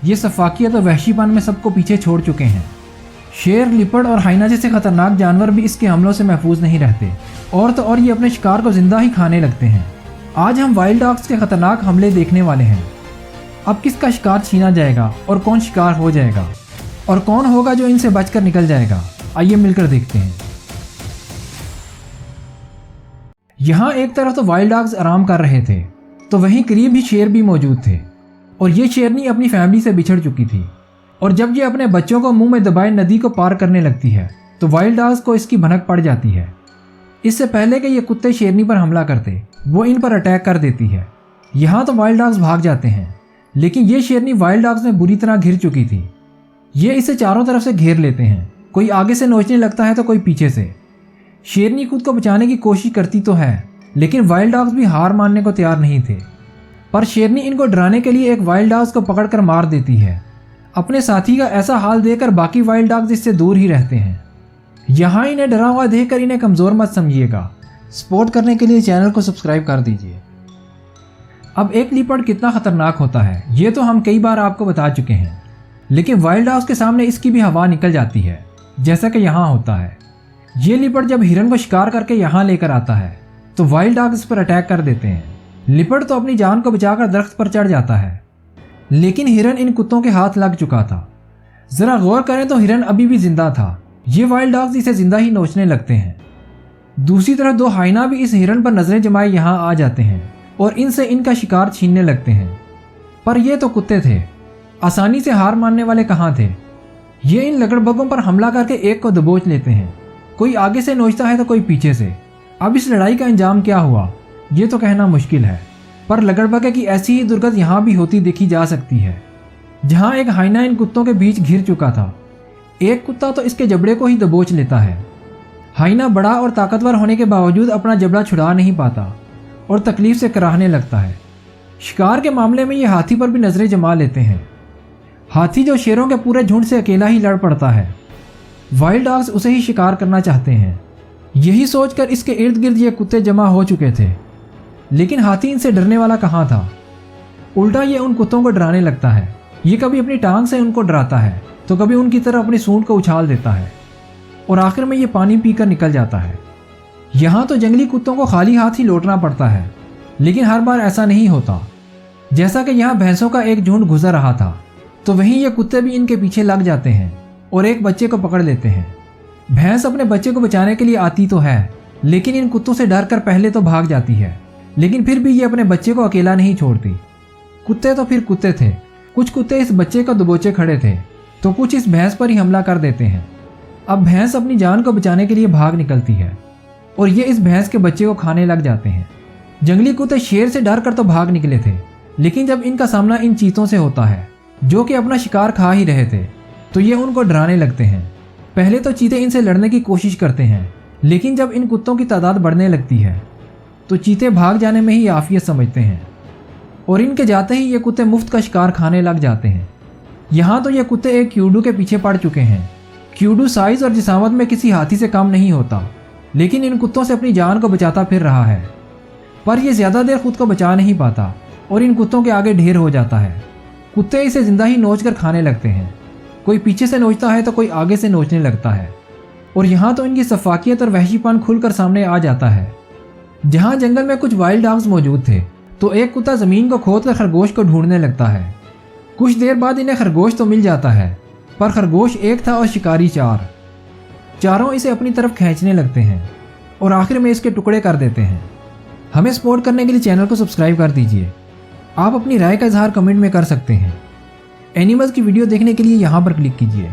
ये सफाकियत और वहशीपन में सबको पीछे छोड़ चुके हैं। शेर, लिपड़ और हाइना जैसे खतरनाक जानवर भी इसके हमलों से महफूज नहीं रहते, और तो और ये अपने शिकार को जिंदा ही खाने लगते हैं। आज हम वाइल्ड डॉग्स के खतरनाक हमले देखने वाले हैं। अब किसका शिकार छीना जाएगा और कौन शिकार हो जाएगा, और कौन होगा जो इनसे बचकर निकल जाएगा, आइए मिलकर देखते हैं। यहाँ एक तरफ तो वाइल्ड डॉग्स आराम कर रहे थे, तो वहीं करीब ही शेर भी मौजूद थे, और ये शेरनी अपनी फैमिली से बिछड़ चुकी थी। और जब ये अपने बच्चों को मुंह में दबाए नदी को पार करने लगती है तो वाइल्ड डॉग्स को इसकी भनक पड़ जाती है। इससे पहले कि ये कुत्ते शेरनी पर हमला करते, वो इन पर अटैक कर देती है। यहाँ तो वाइल्ड डॉग्स भाग जाते हैं, लेकिन ये शेरनी वाइल्ड डॉग्स में बुरी तरह घिर चुकी थी। ये इसे चारों तरफ से घेर लेते हैं, कोई आगे से नोचने लगता है तो कोई पीछे से। शेरनी खुद को बचाने की कोशिश करती तो है, लेकिन वाइल्ड डॉग्स भी हार मानने को तैयार नहीं थे। पर शेरनी इनको डराने के लिए एक वाइल्ड डॉग्स को पकड़कर मार देती है। अपने साथी का ऐसा हाल देखकर बाकी वाइल्ड डॉग्स इससे दूर ही रहते हैं। यहाँ इन्हें डरा हुआ देखकर इन्हें कमज़ोर मत समझिएगा। सपोर्ट करने के लिए चैनल को सब्सक्राइब कर दीजिए। अब एक लीपर्ड कितना खतरनाक होता है ये तो हम कई बार आपको बता चुके हैं, लेकिन वाइल्ड डॉग्स के सामने इसकी भी हवा निकल जाती है, जैसा कि यहाँ होता है। ये लिपर्ड जब हिरन को शिकार करके यहाँ लेकर आता है तो वाइल्ड डॉग इस पर अटैक कर देते हैं। लिपर्ड तो अपनी जान को बचाकर दरख्त पर चढ़ जाता है, लेकिन हिरन इन कुत्तों के हाथ लग चुका था। जरा गौर करें तो हिरन अभी भी जिंदा था। ये वाइल्ड डॉग्स इसे जिंदा ही नोचने लगते हैं। दूसरी तरफ दो हाइना भी इस हिरन पर नजरें जमाए यहाँ आ जाते हैं और इनसे इनका शिकार छीनने लगते हैं। पर ये तो कुत्ते थे, आसानी से हार मानने वाले कहाँ थे। ये इन लगड़बगों पर हमला करके एक को दबोच लेते हैं। कोई आगे से नोचता है तो कोई पीछे से। अब इस लड़ाई का अंजाम क्या हुआ ये तो कहना मुश्किल है, पर लगड़बगे की ऐसी ही दुर्गत यहाँ भी होती देखी जा सकती है, जहाँ एक हाइना इन कुत्तों के बीच घिर चुका था। एक कुत्ता तो इसके जबड़े को ही दबोच लेता है। हाइना बड़ा और ताकतवर होने के बावजूद अपना जबड़ा छुड़ा नहीं पाता और तकलीफ से कराहने लगता है। शिकार के मामले में ये हाथी पर भी नजरें जमा लेते हैं। हाथी जो शेरों के पूरे झुंड से अकेला ही लड़ पड़ता है। वाइल्ड डॉग्स उसे ही शिकार करना चाहते हैं। यही सोचकर इसके इर्द गिर्द ये कुत्ते जमा हो चुके थे, लेकिन हाथी इनसे डरने वाला कहाँ था। उल्टा ये उन कुत्तों को डराने लगता है। ये कभी अपनी टांग से उनको डराता है तो कभी उनकी तरफ अपनी सूंड को उछाल देता है, और आखिर में ये पानी पीकर निकल जाता है। यहाँ तो जंगली कुत्तों को खाली हाथ ही लौटना पड़ता है, लेकिन हर बार ऐसा नहीं होता। जैसा कि यहाँ भैंसों का एक झुंड गुजर रहा था, तो वहीं ये कुत्ते भी इनके पीछे लग जाते हैं और एक बच्चे को पकड़ लेते हैं। भैंस अपने बच्चे को बचाने के लिए आती तो है, लेकिन इन कुत्तों से डर कर पहले तो भाग जाती है, लेकिन फिर भी ये अपने बच्चे को अकेला नहीं छोड़ती। कुत्ते तो फिर कुत्ते थे। कुछ कुत्ते इस बच्चे को दबोचे खड़े थे तो कुछ इस भैंस पर ही हमला कर देते हैं। अब भैंस अपनी जान को बचाने के लिए भाग निकलती है और ये इस भैंस के बच्चे को खाने लग जाते हैं। जंगली कुत्ते शेर से डर कर तो भाग निकले थे, लेकिन जब इनका सामना इन चीतों से होता है जो कि अपना शिकार खा ही रहे थे, तो ये उनको डराने लगते हैं। पहले तो चीते इनसे लड़ने की कोशिश करते हैं, लेकिन जब इन कुत्तों की तादाद बढ़ने लगती है तो चीते भाग जाने में ही आफियत समझते हैं और इनके जाते ही ये कुत्ते मुफ्त का शिकार खाने लग जाते हैं। यहाँ तो ये कुत्ते एक क्यूडू के पीछे पड़ चुके हैं। क्यूडू साइज और जिसामत में किसी हाथी से कम नहीं होता, लेकिन इन कुत्तों से अपनी जान को बचाता फिर रहा है। पर यह ज़्यादा देर खुद को बचा नहीं पाता और इन कुत्तों के आगे ढेर हो जाता है। कुत्ते इसे जिंदा ही नोच कर खाने लगते हैं। कोई पीछे से नोचता है तो कोई आगे से नोचने लगता है, और यहाँ तो इनकी सफाकियत और वहशीपन खुलकर सामने आ जाता है। जहाँ जंगल में कुछ वाइल्ड डॉग्स मौजूद थे तो एक कुत्ता ज़मीन को खोदकर खरगोश को ढूंढने लगता है। कुछ देर बाद इन्हें खरगोश तो मिल जाता है, पर खरगोश एक था और शिकारी चार। चारों इसे अपनी तरफ खींचने लगते हैं और आखिर में इसके टुकड़े कर देते हैं। हमें सपोर्ट करने के लिए चैनल को सब्सक्राइब कर दीजिए। आप अपनी राय का इजहार कमेंट में कर सकते हैं। एनिमल्स की वीडियो देखने के लिए यहाँ पर क्लिक कीजिए।